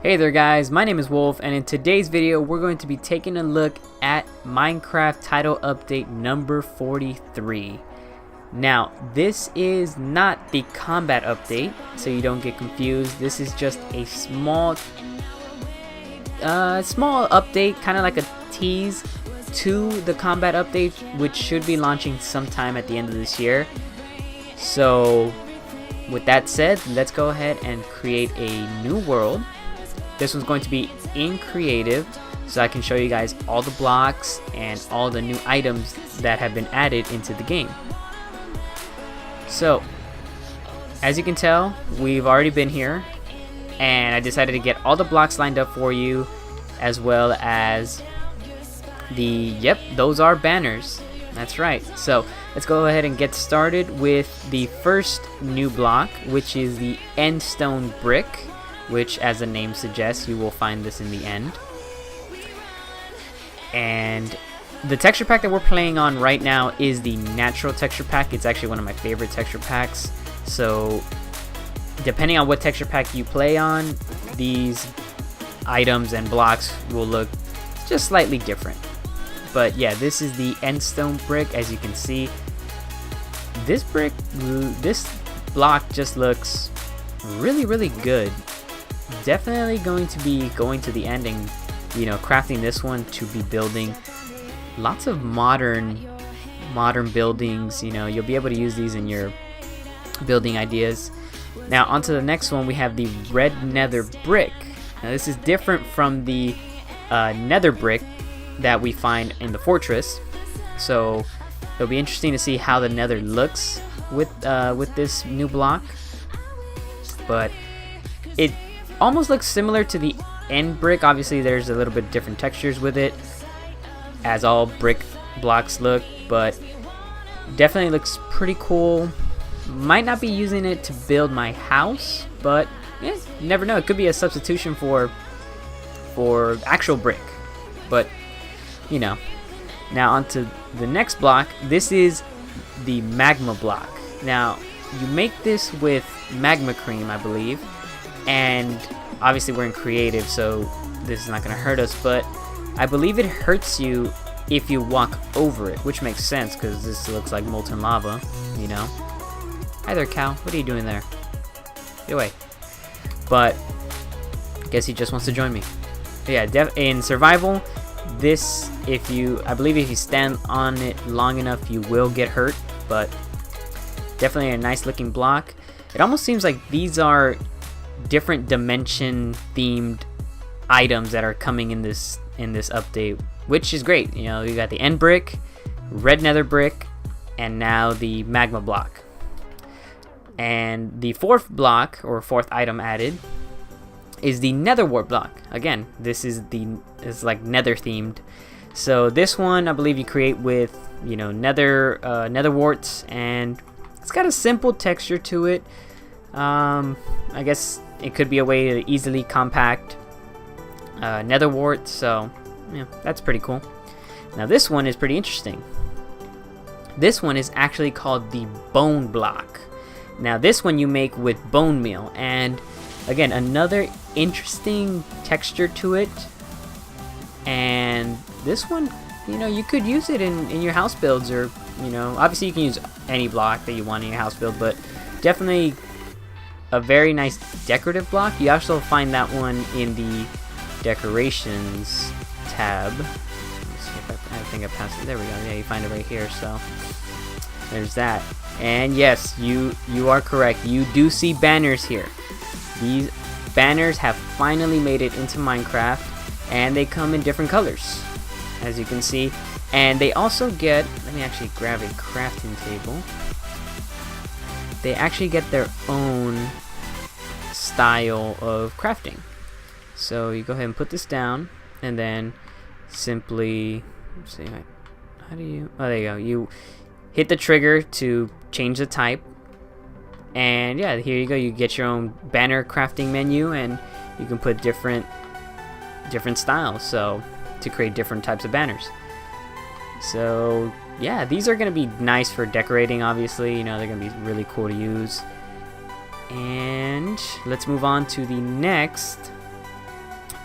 Hey there guys, my name is Wolf, and in today's video we're going to be taking a look at Minecraft title update number 43. Now this is not the combat update, so you don't get confused. This is just a small update, kind of like a tease to the combat update, which should be launching sometime at the end of this year. So with that said, let's go ahead and create a new world. This one's going to be in creative, so I can show you guys all the blocks and all the new items that have been added into the game. So as you can tell, we've already been here, and I decided to get all the blocks lined up for you, as well as those are banners. That's right. So let's go ahead and get started with the first new block, which is the endstone brick, which, as the name suggests, you will find this in the end. And the texture pack that we're playing on right now is the natural texture pack. It's actually one of my favorite texture packs. So depending on what texture pack you play on, these items and blocks will look just slightly different. But yeah, this is the endstone brick. As you can see, this block just looks really good. Definitely going to be going to the end and, crafting this one to be building lots of modern buildings. You'll be able to use these in your building ideas. Now onto the next one, we have the red nether brick. Now this is different from the nether brick that we find in the fortress, so it'll be interesting to see how the nether looks with this new block. But it almost looks similar to the end brick. Obviously there's a little bit different textures with it, as all brick blocks look, but definitely looks pretty cool. Might not be using it to build my house, but you never know, it could be a substitution for actual brick. But now onto the next block. This is the magma block. Now you make this with magma cream, I believe, and obviously we're in creative, so this is not going to hurt us, but I believe it hurts you if you walk over it, which makes sense because this looks like molten lava. Hi there, cow, what are you doing there? Get away. But I guess he just wants to join me. But yeah, in survival, this, I believe if you stand on it long enough, you will get hurt. But definitely a nice looking block. It almost seems like these are different dimension themed items that are coming in this update, which is great. You got the end brick, red nether brick, and now the magma block. And the fourth block, or fourth item added, is the nether wart block. Again, this is like nether themed. So this one I believe you create with nether warts, and it's got a simple texture to it. I guess it could be a way to easily compact nether wart, so yeah, that's pretty cool. Now this one is pretty interesting. This one is actually called the bone block. Now this one you make with bone meal, and again, another interesting texture to it. And this one, you could use it in your house builds, or obviously you can use any block that you want in your house build, but definitely a very nice decorative block. You also find that one in the decorations tab. Let's see if I think I passed it. There we go. Yeah, you find it right here. So there's that. And yes, you are correct. You do see banners here. These banners have finally made it into Minecraft, and they come in different colors, as you can see. And they also get, let me actually grab a crafting table. They actually get their own style of crafting. So you go ahead and put this down, and then simply, let's see, how do you, oh, there you go. You hit the trigger to change the type, and yeah, here you go. You get your own banner crafting menu, and you can put different styles, so to create different types of banners. So yeah, these are going to be nice for decorating, obviously. They're going to be really cool to use. And let's move on to the next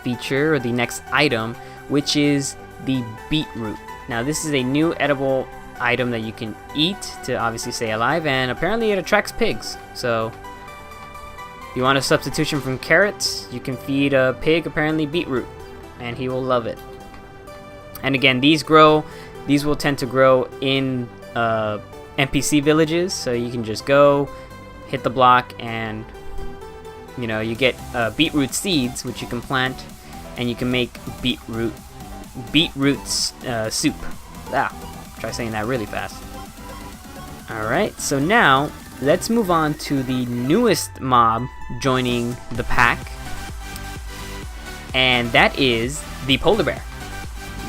feature, or the next item, which is the beetroot. Now this is a new edible item that you can eat to obviously stay alive, and apparently it attracts pigs. So if you want a substitution from carrots, you can feed a pig apparently beetroot, and he will love it. And again, these will tend to grow in NPC villages, so you can just go hit the block, and you get beetroot seeds, which you can plant, and you can make beetroot soup. Try saying that really fast. Alright, so now let's move on to the newest mob joining the pack, and that is the polar bear.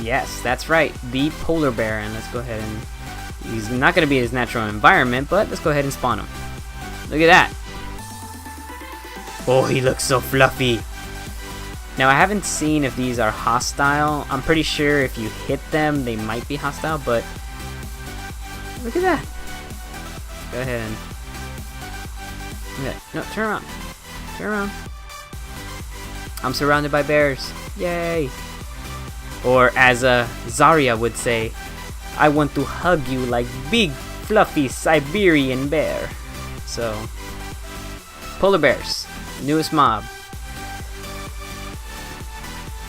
Yes, that's right, the polar bear. And let's go ahead and, he's not going to be his natural environment, but let's go ahead and spawn him. Look at that. Oh, he looks so fluffy. Now, I haven't seen if these are hostile. I'm pretty sure if you hit them, they might be hostile, but look at that. Go ahead and... No, turn around. Turn around. I'm surrounded by bears. Yay. Or as Zarya would say, I want to hug you like big, fluffy Siberian bear. So, polar bears, newest mob.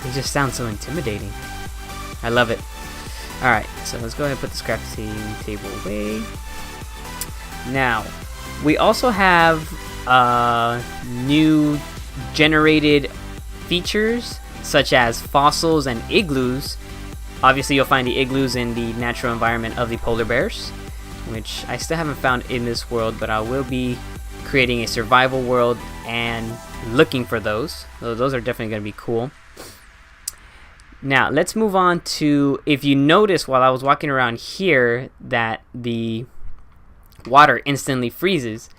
They just sound so intimidating. I love it. Alright, so let's go ahead and put this crafting table away. Now, we also have new generated features such as fossils and igloos. Obviously, you'll find the igloos in the natural environment of the polar bears, which I still haven't found in this world, but I will be creating a survival world and looking for those. So those are definitely going to be cool. Now, let's move on to, if you notice while I was walking around here that the water instantly freezes,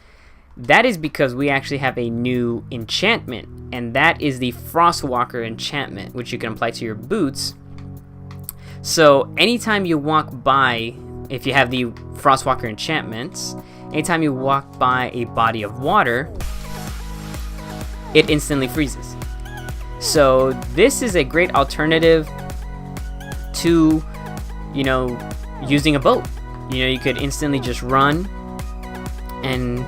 that is because we actually have a new enchantment, and that is the Frostwalker enchantment, which you can apply to your boots. So anytime you walk by, if you have the Frostwalker enchantments, anytime you walk by a body of water, it instantly freezes. So this is a great alternative to, using a boat. You could instantly just run, and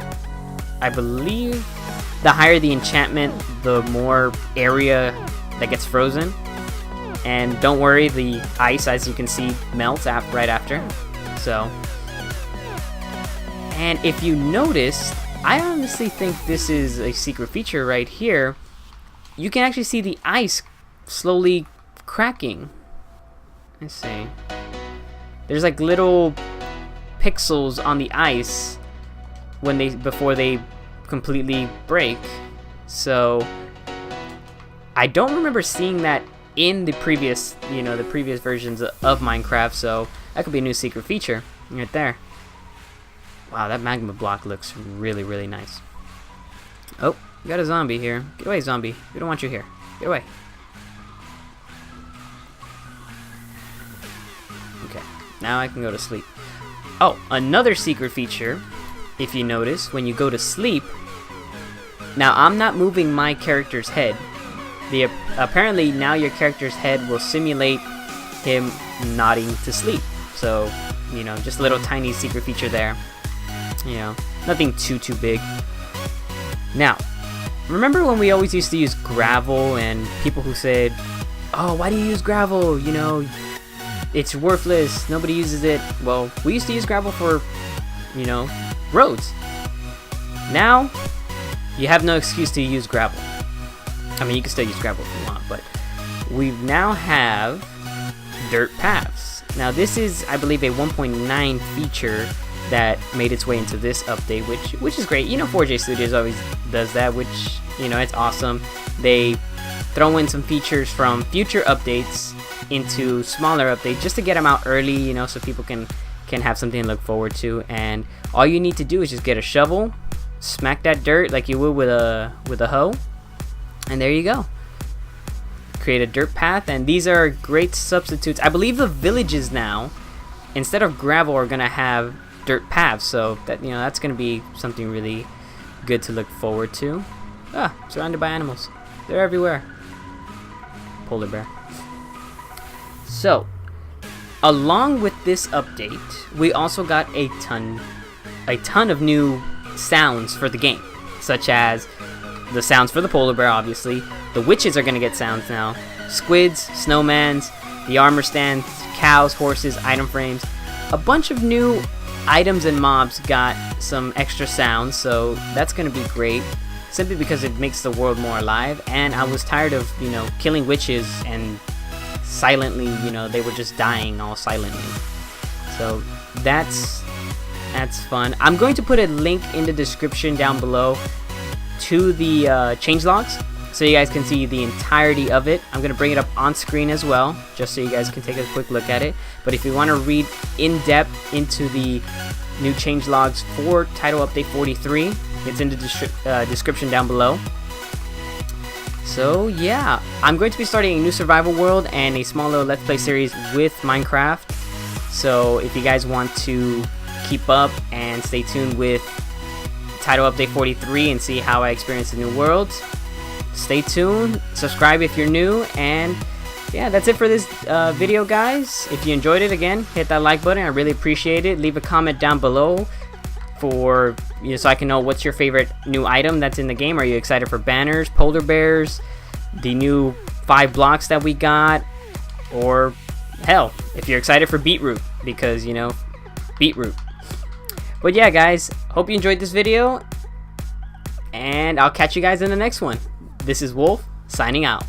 I believe the higher the enchantment, the more area that gets frozen. And don't worry, the ice, as you can see, melts right after. So, and if you notice, I honestly think this is a secret feature right here. You can actually see the ice slowly cracking. Let's see. There's like little pixels on the ice before they completely break. So I don't remember seeing that in the previous, the previous versions of Minecraft. So that could be a new secret feature right there. Wow, that magma block looks really, really nice. Oh, we got a zombie here. Get away, zombie. We don't want you here. Get away. Okay, now I can go to sleep. Oh, another secret feature, if you notice, when you go to sleep, now I'm not moving my character's head. Apparently now your character's head will simulate him nodding to sleep. So, just a little tiny secret feature there. Nothing too big. Now, remember when we always used to use gravel, and people who said, oh, why do you use gravel? It's worthless. Nobody uses it. Well, we used to use gravel for, roads. Now, you have no excuse to use gravel. I mean, you can still use gravel if you want, but we now have dirt paths. Now, this is, I believe, a 1.9 feature that made its way into this update, which is great. 4J Studios always does that, which, it's awesome. They throw in some features from future updates into smaller updates just to get them out early, so people can have something to look forward to. And all you need to do is just get a shovel, smack that dirt like you would with a hoe, and there you go. Create a dirt path, and these are great substitutes. I believe the villages now, instead of gravel, are gonna have dirt paths, so that that's gonna be something really good to look forward to. Surrounded by animals. They're everywhere. polar bear. So, along with this update, we also got a ton of new sounds for the game, such as the sounds for the polar bear, obviously. The witches are going to get sounds now. Squids, snowmans, the armor stands, cows, horses, item frames. A bunch of new items and mobs got some extra sounds, so that's going to be great, simply because it makes the world more alive. And I was tired of, you know, killing witches and silently, you know, they were just dying all silently. So that's fun. I'm going to put a link in the description down below to the changelogs, so you guys can see the entirety of it. I'm going to bring it up on screen as well, just so you guys can take a quick look at it. But if you want to read in depth into the new changelogs for Title Update 43, it's in the description down below. So yeah, I'm going to be starting a new survival world and a small little Let's Play series with Minecraft. So if you guys want to keep up and stay tuned with Title Update 43 and see how I experience the new world, stay tuned, subscribe if you're new, and yeah, that's it for this video, guys. If you enjoyed it, again, hit that like button. I really appreciate it. Leave a comment down below for, you know, so I can know what's your favorite new item that's in the game. Are you excited for banners, polar bears, the new 5 blocks that we got, or hell, if you're excited for beetroot, because, you know, beetroot. But yeah, guys, hope you enjoyed this video, and I'll catch you guys in the next one. This is Wolf, signing out.